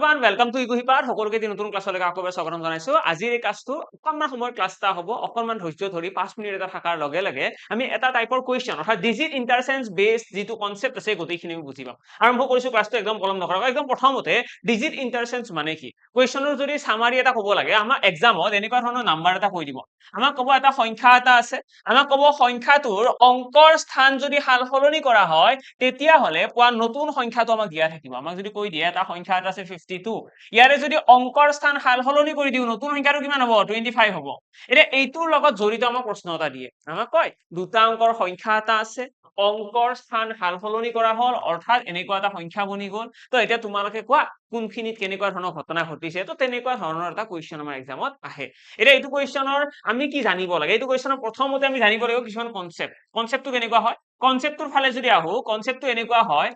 everyone welcome to ইকুহিপাৰ সকলোকে নতুন ক্লাছলৈকে আকৌ এবাৰ স্বাগতম জনাইছো আজিৰ এই ক্লাছটো অকণমান সময়ৰ ক্লাছ এটা হ'ব অকণমান ধৈৰ্য ধৰি 5 মিনিট এটা থাকাৰ লগে লগে আমি এটা টাইপৰ কোৱেশ্চন অৰ্থাৎ ডিজিট ইন্টাৰচেঞ্জ বেসড যেটো কনসেপ্ট আছে গোটেইখিনি আমি বুজি পাম আৰম্ভ কৰিছো ক্লাছটো একদম পলম নকৰাকৈ একদম প্ৰথমতে ডিজিট ইন্টাৰচেঞ্জ মানে কি কোৱেশ্চনৰ যদি সামাৰি এটা ক'ব লাগে আমাৰ এক্সামত এনেকুৱা ধৰণৰ নাম্বাৰ এটা কৈ দিব আমাক ক'ব এটা সংখ্যা এটা আছে আমাক ক'ব সংখ্যাটোৰ অংকৰ স্থান যদি সালসলনি কৰা হয় তেতিয়া হলে পোৱা নতুন সংখ্যাটো আমাক দিয়া থাকিব আমাক যদি কৈ দিয়ে এটা সংখ্যা এটা আছে 52 ইয়াৰে যদি অংকৰ স্থান সালসলনি কৰি দিও নতুন সংখ্যাটো কিমান হ'ব 25 হ'ব এটা এইটোৰ লগত জড়িত আমাক প্ৰশ্ন এটা দিয়ে আমাক কয় দুটা অংকৰ সংখ্যা এটা আছে অংকৰ স্থান সালসলনি কৰা হল অৰ্থাৎ এনেকুৱা এটা সংখ্যা বনি গল তো এতিয়া তোমালোকে কোৱা কোনখিনিত কেনেকুৱা ধৰণৰ ঘটনা ঘটিছে তো তেনেকুৱা ধৰণৰ এটা কোৱেশ্চন আমাৰ এক্সামত আহে এতিয়া এইটো কোৱেশ্চনৰ আমি কি জানিব লাগে এইটো কোৱেশ্চনৰ প্ৰথমতে আমি জানিব লাগিব কিছুমান কনসেপ্টটো কেনেকুৱা হয় কনসেপ্টৰ ফালে যদি আহো কনসেপ্টটো এনেকুৱা হয়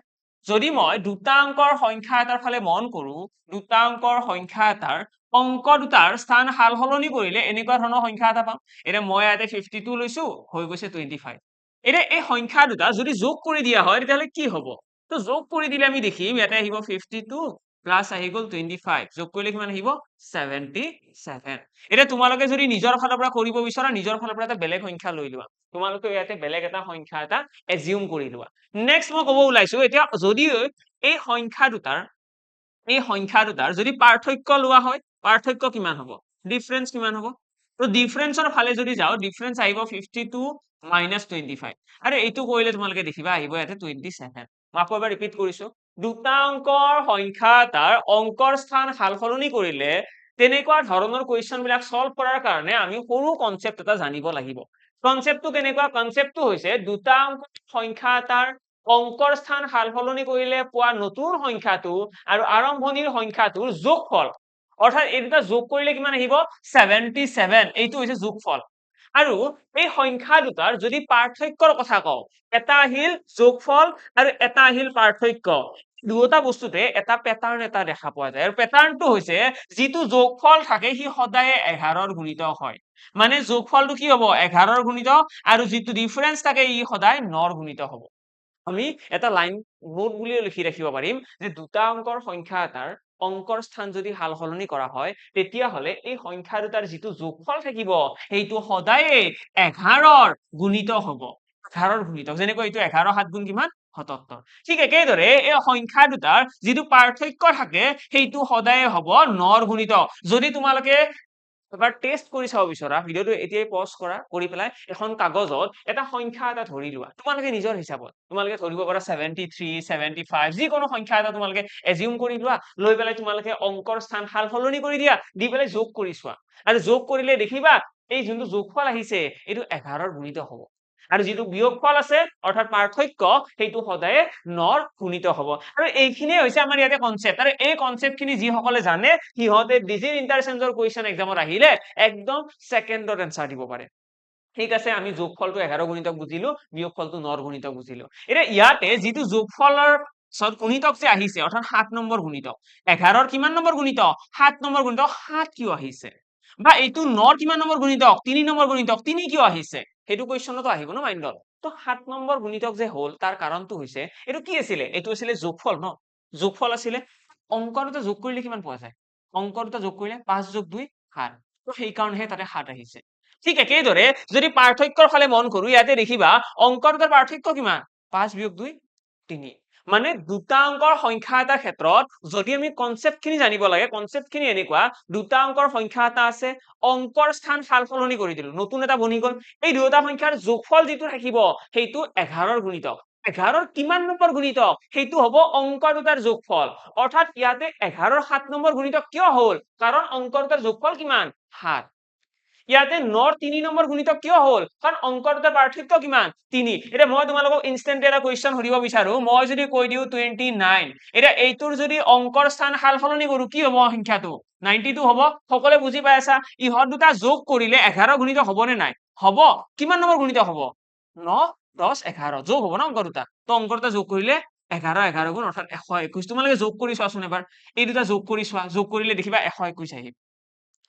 যদি মই দুটা অংকৰ সংখ্যা এটাৰ ফালে মন কৰো দুটা অংকৰ সংখ্যা এটাৰ অংক দুটাৰ স্থান সালসলনি কৰিলে এনেকুৱা ধৰণৰ সংখ্যা এটা পাম এতিয়া মই ইয়াতে 52 লৈছো হৈ গৈছে 25 এতিয়া এই সংখ্যা দুটা যদি যোগ কৰি দিয়া হয় তেতিয়াহলে কি হ'ব তো যোগ কৰি দিলে আমি দেখিম ইয়াতে আহিব 52 প্লাস আহি গল 25 যোগ কৰিলে কিমান আহিব 77 এতিয়া তোমালোকে যদি নিজৰ ফালৰ পৰা কৰিব বিচৰা নিজৰ ফালৰ পৰা এটা বেলেগ সংখ্যা লৈ লোৱা তোমালোকে ইয়াতে বেলেগ এটা সংখ্যা এটা এজিউম কৰি লোৱা নেক্সট মই ক'ব ওলাইছো এতিয়া যদি এই সংখ্যা দুটাৰ যদি পাৰ্থক্য লোৱা হয় পাৰ্থক্য কিমান হ'ব ডিফাৰেন্স কিমান হ'ব তো ডিফাৰেন্সৰ ফালে যদি যাও ডিফাৰেন্স আহিব 52 মাইনাস 25 আৰু এইটো কৰিলে তোমালোকে দেখিবা আহিব ইয়াতে 27 মই আকৌ এবাৰ ৰিপিট কৰিছো দুটা অংকৰ সংখ্যা এটাৰ অংকৰ স্থান সালসলনি কৰিলে তেনেকুৱা ধৰণৰ কোৱেশ্চন বিলাক সলভ কৰাৰ কাৰণে আমি সৰু কনসেপ্ট এটা জানিব লাগিব কনসেপ্টটো কেনেকুৱা কনসেপ্টটো হৈছে দুটা অংকৰ সংখ্যা এটাৰ অংকৰ স্থান সালসলনি কৰিলে পোৱা নতুন সংখ্যাটো আৰু আৰম্ভণিৰ সংখ্যাটোৰ যোগফল অৰ্থাৎ এই দুটা যোগ কৰিলে কিমান আহিব 77 এইটো হৈছে যোগফল আৰু এই সংখ্যা দুটাৰ যদি পাৰ্থক্যৰ কথা কওঁ এটা আহিল যোগফল আৰু এটা আহিল পাৰ্থক্য দুটা বস্তুতে এটা প্যাটাৰ্ন এটা দেখা পোৱা যায় আৰু প্যাটাৰ্নটো হৈছে যিটো যোগফল থাকে সি সদায় 11ৰ গুণিত হয় মানে যোগফলটো কি হ'ব 11ৰ গুণিত আৰু যিটো ডিফাৰেন্স থাকে ই সদায় 9ৰ গুণিত হ'ব আমি এটা লাইন নোট বুলিও লিখি ৰাখিব পাৰিম যে দুটা অংকৰ সংখ্যা এটাৰ অংকৰ স্থান যদি সালসলনি কৰা হয় তেতিয়া হলে এই সংখ্যা দুটাৰ যিটো যোগফল থাকিব সেইটো সদায় 11ৰ গুণিত হ'ব 11ৰ গুণিত যেনেকৈ এইটো 11 7 গুণ কিমান 77 ঠিক একেদৰে এই সংখ্যা দুটাৰ যিটো পাৰ্থক্য থাকে সেইটো সদায় হ'ব 9ৰ গুণিত যদি তোমালোকে এবাৰ টেস্ট কৰি চাব বিচৰা ভিডিওটো এতিয়াই পজ কৰা কৰি পেলাই এখন কাগজত এটা সংখ্যা এটা ধৰি লোৱা তোমালোকে নিজৰ হিচাপত তোমালোকে ধৰিব পাৰা 73 75 যিকোনো সংখ্যা এটা তোমালোকে এজিউম কৰি লোৱা লৈ পেলাই তোমালোকে অংকৰ স্থান সালসলনি কৰি দিয়া দি পেলাই যোগ কৰি চোৱা আৰু যোগ কৰিলে দেখিবা এই যোনটো যোগফল আহিছে এইটো 11ৰ গুণিত হ'ব আৰু যিটো বিয়োগফল আছে অৰ্থাৎ পাৰ্থক্য সেইটো সদায় 9ৰ গুণিত হ'ব আৰু এইখিনিয়ে হৈছে আমাৰ ইয়াতে কনসেপ্ট আৰু এই কনসেপ্টখিনি যিসকলে জানে সিহঁতে ডিজিট ইন্টাৰচেঞ্জৰ কোৱেশ্চন এক্সামত আহিলে একদম সেকেন্ডত এনসাৰ দিব পাৰে ঠিক আছে আমি যোগফলটো 11 গুণিতক বুজিলো বিয়োগফলটো 9ৰ গুণিতক বুজিলো এতিয়া ইয়াতে যিটো যোগফলৰ গুণিতক যে আহিছে অৰ্থাৎ 7 নম্বৰ গুণিতক 11ৰ কিমান নম্বৰ গুণিতক 7 নম্বৰ গুণিতক 7 কিয় আহিছে বা এইটো 9ৰ কিমান নম্বৰ গুণিতক 3 নম্বৰ গুণিতক 3 কিয় আহিছে সেইটো কোৱেশ্চনতো আহিব ন মাইন্ডত তো 7 নম্বৰ গুণিতক যে হল তাৰ কাৰণটো হৈছে এটো কি আছিল এটো আছিল যোগফল ন যোগফল আছিল অংক দুটা যোগ কৰিলে কিমান পোৱা যায় অংক দুটা যোগ কৰিলে 5 + 2 7 তো সেই কাৰণেহে তাতে 7 আহিছে ঠিক একেদৰে যদি পাৰ্থক্যৰ ফালে মন কৰো ইয়াতে দেখিবা অংক দুটাৰ পাৰ্থক্য কিমান 5 + 2 3 মানে দুটা অংকৰ সংখ্যা এটা ক্ষেত্ৰত যদি আমি কনসেপ্টখিনি জানিব লাগে কনসেপ্টখিনি এনেকুৱা দুটা অংকৰ সংখ্যা এটা আছে অংকৰ স্থান সালসলনি কৰি দিলো নতুন এটা বনি গল এই দুটা সংখ্যাৰ যোগফল যেটো থাকিব সেইটো 11ৰ গুণিতক 11ৰ কিমান নম্বৰ গুণিতক সেইটো হ'ব অংক দুটাৰ যোগফল অৰ্থাৎ ইয়াতে 11ৰ 7 নম্বৰ গুণিতক কিয় হল কাৰণ অংক দুটাৰ যোগফল কিমান 7 ইয়াতে 9ৰ 3 নম্বৰ গুণিতক কিয় হল কাৰণ অংক দুটাৰ পাৰ্থক্য কিমান 3 এটা মই তোমালোকক ইনস্ট্যান্ট এটা কোৱেশ্চন সুধিব বিচাৰো মই যদি কৈ দিও 29 এটা এইটোৰ যদি অংকৰ স্থান সালসলনি কৰো কি হ'ব সংখ্যাটো 92 হ'ব সকলোৱে বুজি পাই আছা ইহত দুটা যোগ কৰিলে 11 গুণিত হ'ব নে নাই হ'ব কিমান নম্বৰ গুণিত হ'ব 9 10 11 যোগ হ'ব না অংক দুটা তো অংক দুটা যোগ কৰিলে 11 11 গুণ অৰ্থাৎ 121 তোমালোকে যোগ কৰি চোৱাচোন এবাৰ এই দুটা যোগ কৰি চোৱা যোগ কৰিলে দেখিবা 121 আহিব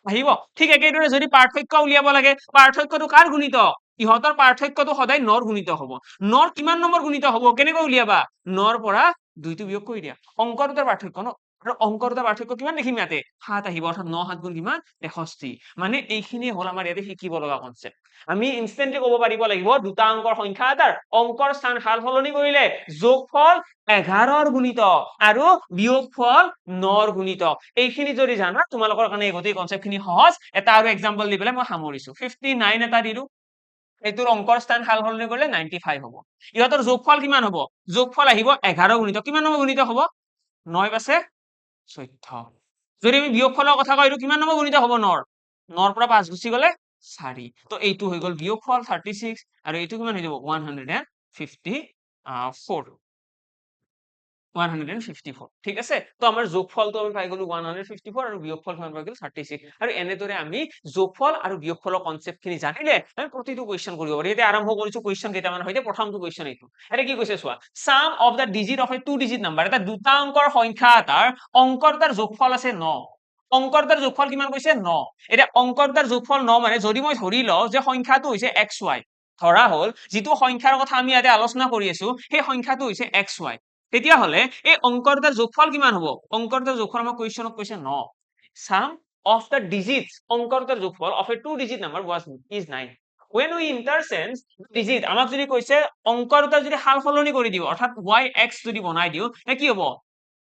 আহিব ঠিক একেদৰে যদি পাৰ্থক্য উলিয়াব লাগে পাৰ্থক্যটো কাৰ গুণিত ইহতৰ পাৰ্থক্যটো সদায় 9ৰ গুণিত হ'ব 9ৰ কিমান নম্বৰ গুণিত হ'ব কেনেকৈ উলিয়াবা 9ৰ পৰা 2টো বিয়োগ কৰি দিয়া অংক দুটাৰ পাৰ্থক্য ন আৰু অংকৰ দুটা পাৰ্থক্য কিমান দেখিম ইয়াতে 7 আহিব অৰ্থাৎ 9 7 গুণ কিমান 63 মানে এইখিনি হ'ল আমাৰ ইয়াতে শিকিব লগা কনসেপ্ট আমি ইনষ্টেন্টলি ক'ব পাৰিব লাগিব দুটা অংকৰ সংখ্যা এটাৰ অংকৰ স্থান সাল সলনি কৰিলে যোগফল 11 ৰ গুণিতক আৰু বিয়োগফল 9 ৰ গুণিতক এইখিনি যদি জানা তোমালোকৰ কাৰণে এই গোটেই কনসেপ্ট খিনি সহজ এটা আৰু এক্সাম্পল দি পেলাই মই সামৰিছো 59 এটা দিলো এইটোৰ অংকৰ স্থান সাল সলনি কৰিলে 95 হ'ব ইহঁতৰ যোগফল কিমান হ'ব যোগফল আহিব 11 গুণিতক কিমান নম্বৰ গুণিতক হ'ব 9 আছে 14 যদি আমি বিয়োগফলৰ কথা কওঁ এইটো কিমান নম্বৰ গুণিত হ'ব 9 9 পৰা 5 গুচি গ'লে 4 তো এইটো হৈ গ'ল বিয়োগফল 36 আৰু এইটো কিমান হৈ যাব 154 154 ঠিক আছে তো আমাৰ যোগফলটো আমি পাই গলো 154 আৰু বিয়োগফল কিমান পাই গলো 36 আৰু এনেদৰে আমি যোগফল আৰু বিয়োগফলৰ কনসেপ্ট খিনি জানিলে আমি প্ৰতিটো কোৱেশ্চন কৰিব পাৰি এতিয়া আৰম্ভ কৰিছো কোৱেশ্চন কেইটামান হয়তে প্ৰথমটো কোৱেশ্চন এইটো এটা কি কৈছে চোৱা sum of the digit of a two digit number এটা দুটা অংকৰ সংখ্যা এটাৰ অংকৰ তাৰ যোগফল আছে 9 অংকৰ তাৰ যোগফল কিমান কৈছে 9 এটা অংকৰ তাৰ যোগফল 9 মানে যদি মই ধৰি লও যে সংখ্যাটো হৈছে xy ধৰা হল যিটো সংখ্যাৰ কথা আমি ইয়াতে আলোচনা কৰি আছো সেই সংখ্যাটো হৈছে xy তেতিয়াহলে এই অংকৰ তাৰ যোগফল কিমান হ'ব অংকৰ তাৰ যোগফল আমাৰ কোৱেশ্চনত কৈছে 9 sum of the digits অংকৰ তাৰ যোগফল of a two digit number is 9 when we interchange digit আমাক যদি কৈছে অংকৰ তাৰ যদি সাল সলনি কৰি দিও অৰ্থাৎ y x যদি বনাই দিও তে কি হ'ব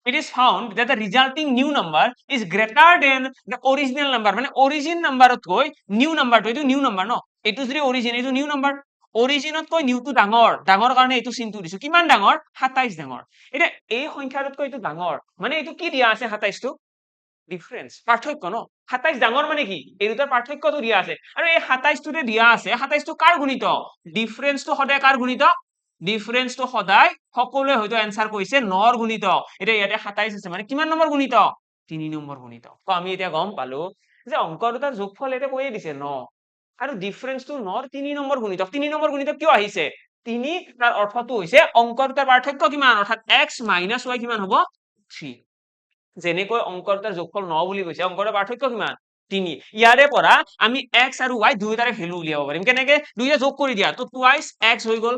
it is found that the resulting new number is greater than the original number মানে origin numberতকৈ new number টো এইটো new number ন এইটো যদি origin এইটো new number অৰিজিনতকৈ নিউটো ডাঙৰ ডাঙৰ কাৰণে এইটো চিনটো দিছো কিমান ডাঙৰ 27 ডাঙৰ এটা এই সংখ্যাটোতকৈ এইটো ডাঙৰ মানে এইটো কি দিয়া আছে 27 টো ডিফাৰেন্স পাৰ্থক্য ন 27 ডাঙৰ মানে কি এই দুটাৰ পাৰ্থক্যটো দিয়া আছে আৰু এই 27 টোতে দিয়া আছে 27 টো কাৰ গুণিত ডিফাৰেন্সটো সদায় কাৰ গুণিত ডিফাৰেন্সটো সদায় সকলোৱে হয়তো এনসাৰ কৈছে 9 ৰ গুণিত এটা ইয়াতে 27 আছে মানে কিমান নম্বৰ গুণিত 3 নম্বৰ গুণিত তো আমি এতিয়া গম পালো যে অংক দুটাৰ যোগফল এটা কৈয়ে দিছে 9 আৰু ডিফাৰেন্সটো 9 ৰ 3 নম্বৰ গুণিতক 3 নম্বৰ গুণিতক কিয় আহিছে 3 তাৰ অৰ্থটো হৈছে অংক দুটাৰ পাৰ্থক্য কিমান অৰ্থাৎ x - y কিমান হ'ব 3 যেনেকৈ অংক দুটাৰ যোগফল 9 বুলি কৈছে অংক দুটাৰ পাৰ্থক্য কিমান 3 ইয়াৰে পৰা আমি x আৰু y দুয়োটাৰে ভ্যালু উলিয়াব পাৰিম কেনেকে দুইটা যোগ কৰি দিয়া তো টুৱাইস x হৈ গ'ল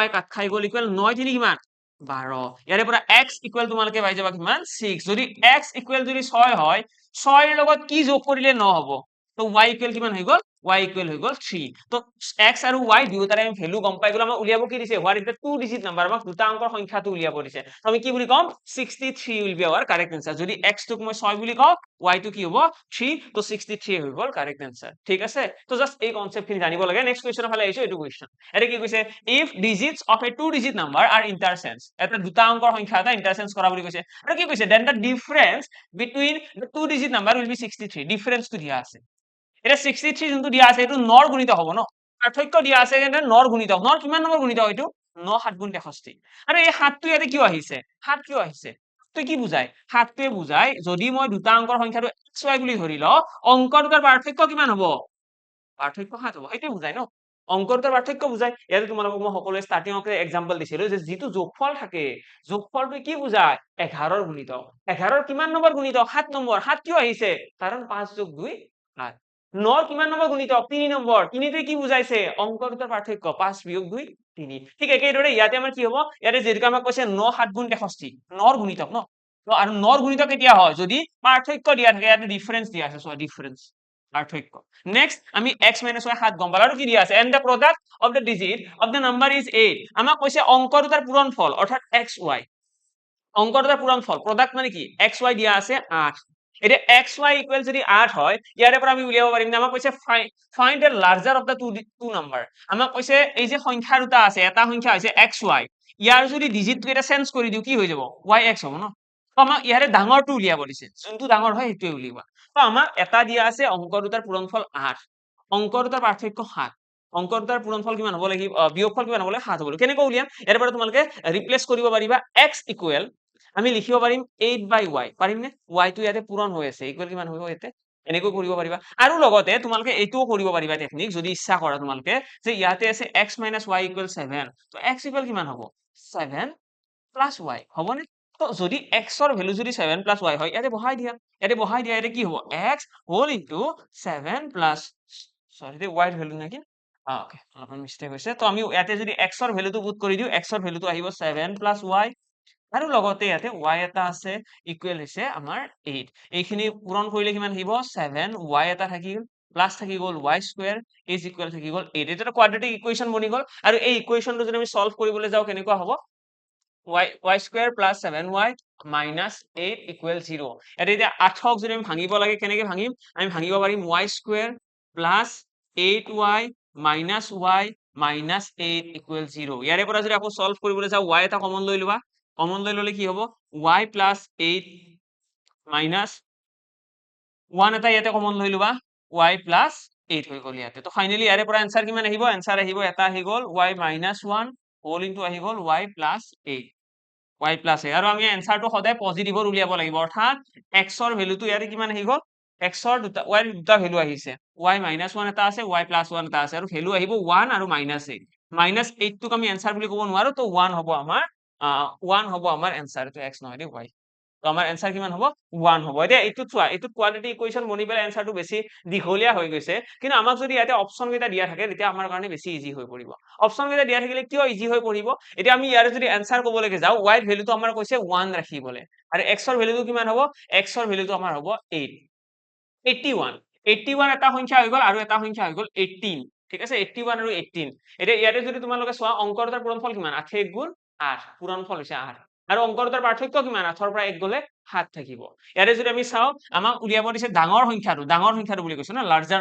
y কাট খাই গ'ল ইকুৱেল 9 3 কিমান 12 ইয়াৰে পৰা x ইকুৱেল তোমালোকে পাই যাবা কিমান 6 যদি x ইকুৱেল যদি 6 হয় 6 ৰ লগত কি যোগ কৰিলে 9 হ'ব তো y ইকুৱেল কিমান হৈ গ'ল y ইকুৱেল হৈ গ'ল 3 তো x আৰু y দুয়োটাৰে আমি ভ্যালু গম পাই গ'লো আমাক উলিয়াব কি দিছে what is the two digit number আমাক দুটা অংকৰ সংখ্যাটো উলিয়াব দিছে আমি কি বুলি কম 63 will be our correct answer যদি x টোক মই 6 বুলি কওঁ y টো কি হ'ব 3 তো 63 হৈ গ'ল কাৰেক্ট আনসাৰ ঠিক আছে তো জাস্ট এই কনসেপ্ট খিনি জানিব লাগে নেক্সট কোৱেশ্চনৰ ফালে আহিছো এইটো কোৱেশ্চন এটা কি কৈছে if digits of a two digit number are interchange এটা দুটা অংকৰ সংখ্যা এটা ইন্টাৰচেঞ্জ কৰা বুলি কৈছে আৰু কি কৈছে then the difference between the two digit number will be 63 ডিফাৰেন্সটো দিয়া আছে এটা 63 যোনটো দিয়া আছে এইটো 9 ৰ গুণিত হ'ব ন পাৰ্থক্য দিয়া আছে কিন্তু 9 ৰ গুণিত 9 কিমান নম্বৰ গুণিত এইটো 9 7 গুণ 63 আৰু এই 7 টো ইয়াতে কিয় আহিছে 7 কিয় আহিছে তো কি বুজায় 7 টোৱে বুজায় যদি মই দুটা অংকৰ সংখ্যাটো xy বুলি ধৰি লও অংক দুটাৰ পাৰ্থক্য কিমান হ'ব পাৰ্থক্য 7 হ'ব এইটো বুজায় ন অংক দুটাৰ পাৰ্থক্য বুজায় ইয়াতে তোমালোকক মই সকলোৱে ষ্টাৰ্টিংতে এক্সাম্পল দিছিলো যে যিটো যোগফল থাকে যোগফলটো কি বুজায় 11 ৰ গুণিতক 11 ৰ কিমান নম্বৰ গুণিতক 7 নম্বৰ 7 কিয় আহিছে কাৰণ 5 + 2 8 9 কিমান নম্বৰ গুণিতক 3 নম্বৰ 3 টোৱে কি বুজাইছে অংক দুটাৰ পাৰ্থক্য 5 - 2 3 ঠিক একেদৰে ইয়াতে আমাৰ কি হ'ব ইয়াতে যেনেকৈ আমাক কৈছে 9 7 গুণ 63 9 ৰ গুণিতক ন তো আৰু 9 ৰ গুণিতক কেতিয়া হয় যদি পাৰ্থক্য দিয়া থাকে ইয়াতে ডিফাৰেন্স দিয়া আছে সো ডিফাৰেন্স পাৰ্থক্য নেক্সট আমি x - y 7 গম পালো আৰু কি দিয়া আছে and the product of the digit of the number is 8 আমাক কৈছে অংক দুটাৰ পূৰণফল অৰ্থাৎ xy অংক দুটাৰ পূৰণফল প্ৰডাক্ট মানে কি xy দিয়া আছে 8 এতিয়া xy ইকুৱেল যদি 8 হয় ইয়াৰে পৰা আমি উলিয়াব পাৰিম আমাক কৈছে find the larger of the two number আমাক কৈছে এই যে সংখ্যা দুটা আছে এটা সংখ্যা হৈছে xy ইয়াৰ যদি ডিজিটটো এটা চেঞ্জ কৰি দিও কি হৈ যাব yx হ'ব ন তো আমাক ইয়াৰে ডাঙৰটো উলিয়াব দিছে যোনটো ডাঙৰ হয় সেইটোৱে উলিয়াবা তো আমাক এটা দিয়া আছে অংক দুটাৰ পূৰণফল 8 অংক দুটাৰ পাৰ্থক্য 7 অংক দুটাৰ পূৰণফল কিমান হ'ব লাগিব বিয়োগফল কিমান হ'ব লাগিব 7 হ'ব কেনেকৈ উলিয়াম ইয়াৰ পৰা তোমালোকে ৰিপ্লেচ কৰিব পাৰিবা x ইকুৱেল আমি লিখিব পাৰিম 8/y পাৰিম নে y টো ইয়াতে পূৰণ হৈ আছে ইকুৱেল কিমান হ'ব ইয়াতে এনেকৈ কৰিব পাৰিবা আৰু লগতে তোমালোকে এইটোও কৰিব পাৰিবা টেকনিক যদি ইচ্ছা কৰা তোমালোকে যে ইয়াতে আছে x - y = 7 তো x ইকুৱেল কিমান হ'ব 7 + y হ'বনে তো যদি x ৰ ভ্যালু যদি 7 + y হয় ইয়াতে বহাই দিয়া ইয়াতে কি হ'ব x whole into 7 plus sorry তে y ৰ ভ্যালু নাকি ওকে অলপমান মিস্টেক হৈছে তো আমি ইয়াতে যদি x ৰ ভ্যালুটো পুট কৰি দিও x ৰ ভ্যালুটো আহিব 7 + y আৰু লগতে ইয়াতে y এটা আছে ইকুৱেল হৈছে আমাৰ 8 এইখিনি পূৰণ কৰিলে কিমান আহিব 7 y এটা থাকি গ'ল প্লাস থাকি গ'ল y স্কয়াৰ ইজ ইকুৱেল থাকি গ'ল 8 এটা কোৱাড্ৰেটিক ইকুৱেশ্যন বনি গ'ল আৰু এই ইকুৱেশ্যনটো যদি আমি সলভ কৰিবলৈ যাওঁ কেনেকুৱা হ'ব y square plus 7y minus 8 equal 0 ইয়াতে এতিয়া 8ক যদি আমি ভাঙিব লাগে কেনেকে ভাঙিম আমি ভাঙিব পাৰিম y square plus 8y minus y minus 8 equal 0 ইয়াৰে পৰা যদি আকৌ সলভ কৰিবলৈ যাওঁ y এটা কমন লৈ লবা কমন লৈ ললে কি হ'ব y প্লাস 8 মাইনাস 1 এটা ইয়াতে কমন লৈ লবা y প্লাস 8 হৈ গ'ল ইয়াতে তো ফাইনালি ইয়াৰে পৰা आंसर কিমান আহিব आंसर আহিব এটা আহি গ'ল y মাইনাস 1 হোল ইনটু আহি গ'ল y প্লাস 8 y প্লাস 8 আৰু আমি आंसरটো সদায় পজিটিভৰ উলিয়াব লাগিব অৰ্থাৎ x ৰ ভ্যালুটো ইয়াৰে কিমান আহি গ'ল x ৰ দুটা y ৰ দুটা ভ্যালু আহিছে y মাইনাস 1 এটা আছে y প্লাস 1 এটা আছে আৰু ভ্যালু আহিব 1 আৰু মাইনাস 8 মাইনাস 8 টোক আমি आंसर বুলি ক'ব নোৱাৰো তো 1 হ'ব আমাৰ 1 হ'ব আমাৰ आंसर তো x নহয় দে y তো আমাৰ आंसर কিমান হ'ব 1 হ'ব এতিয়া এইটো চোৱা এইটো কোৱাড্ৰেটিক ইকুৱেশ্যন বনি পেলাই आंसरটো বেছি দীঘলীয়া হৈ গৈছে কিন্তু আমাক যদি ইয়াতে অপচন কেইটা দিয়া থাকে তেতিয়া আমাৰ কাৰণে বেছি ইজি হৈ পৰিব অপচন কেইটা দিয়া থাকিলে কিয় ইজি হৈ পৰিব এতিয়া আমি ইয়াৰে যদি आंसर ক'ব লাগে যাও y ৰ ভ্যালুটো আমাৰ কৈছে 1 ৰাখিবলে আৰু x ৰ ভ্যালুটো কিমান হ'ব x ৰ ভ্যালুটো আমাৰ হ'ব 8 81 81 এটা সংখ্যা হৈ গ'ল আৰু এটা সংখ্যা হৈ গ'ল 18 ঠিক আছে 81 আৰু 18 এতিয়া ইয়াতে যদি তোমালোকে চোৱা অংকৰ দুটাৰ পূৰণফল কিমান 8 গুণ 8 পূৰণফল হৈছে 8 আৰু অংকৰ দুটাৰ পাৰ্থক্য কিমান 8 ৰ পৰা 1 গলে 7 থাকিব ইয়াতে যদি আমি চাও আমাক উলিয়াব দিছে ডাঙৰ সংখ্যাটো বুলি কৈছো না লাৰ্জাৰ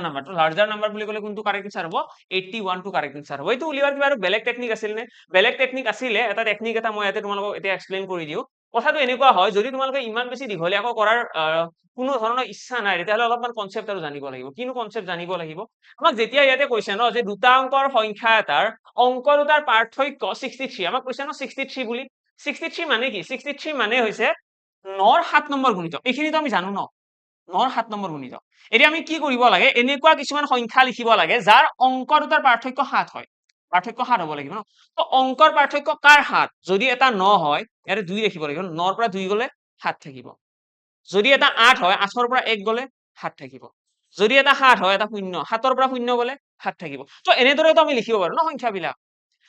নাম্বাৰ বুলি ক'লে কোনটো কাৰেক্ট আনসাৰ হ'ব 81 টো কাৰেক্ট আনসাৰ হ'ব এইটো উলিয়াৰ কিবা আৰু বেলেগ টেকনিক আছিল নে বেলেগ টেকনিক আছিলে এটা টেকনিক এটা মই ইয়াতে তোমালোকক এতিয়া এক্সপ্লেইন কৰি দিও কথাটো এনেকুৱা হয় যদি তোমালোকে ইমান বেছি দীঘলীয়াকৈ কৰাৰ কোনো ধৰণৰ ইচ্ছা নাই তেতিয়াহ'লে অলপমান কনসেপ্ট আৰু জানিব লাগিব কিনো কনসেপ্ট জানিব লাগিব আমাক যেতিয়া ইয়াতে কৈছে ন যে দুটা অংকৰ সংখ্যা এটাৰ অংক দুটাৰ পাৰ্থক্য 63 আমাক কৈছে ন 63 বুলি 63 মানে কি 63 মানে হৈছে 9 ৰ 7 নম্বৰ গুণিতক এইখিনিতো আমি জানো ন 9 ৰ 7 নম্বৰ গুণিতক এতিয়া আমি কি কৰিব লাগে এনেকুৱা কিছুমান সংখ্যা লিখিব লাগে যাৰ অংক দুটাৰ পাৰ্থক্য 7 হয় পাৰ্থক্য 7 হ'ব লাগিব ন তো অংকৰ পাৰ্থক্য কাৰ 7 যদি এটা 9 হয় ইয়াতে 2 লিখিব লাগিব 9 ৰ পৰা 2 গলে 7 থাকিব যদি এটা 8 হয় 8 ৰ পৰা 1 গলে 7 থাকিব যদি এটা 7 হয় এটা 0 7 ৰ পৰা 0 গলে 7 থাকিব তো এনেদৰেতো আমি লিখিব পাৰো ন সংখ্যাবিলাক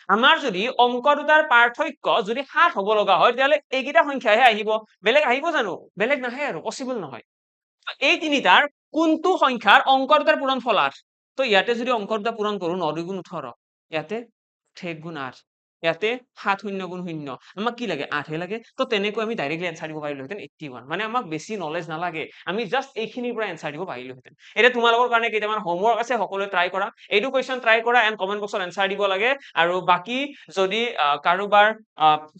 আমাৰ যদি অংক দুটাৰ পাৰ্থক্য যদি 7 হ'ব লগা হয় তেতিয়াহ'লে এইকেইটা সংখ্যাহে আহিব বেলেগ আহিব জানো বেলেগ নাহে আৰু পসিবল নহয় এই তিনিটাৰ কোনটো সংখ্যাৰ অংক দুটাৰ পূৰণফল 8 তো ইয়াতে যদি অংক দুটা পূৰণ কৰো 9 2 গুণ 18 ইয়াতে 8 গুণ 8 ইয়াতে 7 0 গুণ 0 আমাক কি লাগে 8 হে লাগে তো তেনেকৈ আমি ডাইৰেক্টলি आंसर দিব পাৰিলোহেঁতেন 81 মানে আমাক বেছি নলেজ নালাগে আমি জাস্ট এইখিনিৰ পৰা आंसर দিব পাৰিলোহেঁতেন এটা তোমালোকৰ কাৰণে কেইটামান হোমৱৰ্ক আছে সকলোৱে ট্ৰাই কৰা এইটো কোৱেশ্চন ট্ৰাই কৰা এন্ড কমেন্ট বক্সত आंसर দিব লাগে আৰু বাকি যদি কাৰোবাৰ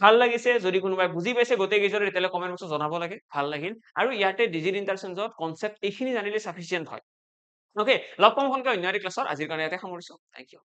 ভাল লাগিছে যদি কোনোবাই বুজি পাইছে গোটেই কেইজনে তেতিয়ালে কমেন্ট বক্সত জনাব লাগে ভাল লাগিল আৰু ইয়াতে ডিজিট ইন্টাৰচেঞ্জত কনসেপ্ট এইখিনি জানিলে সাফিচিয়েন্ট হয় ওকে লগ পাম সোনকালে অন্য এটা ক্লাছত আজিৰ কাৰণে ইয়াতে সামৰিছো থ্যাংক ইউ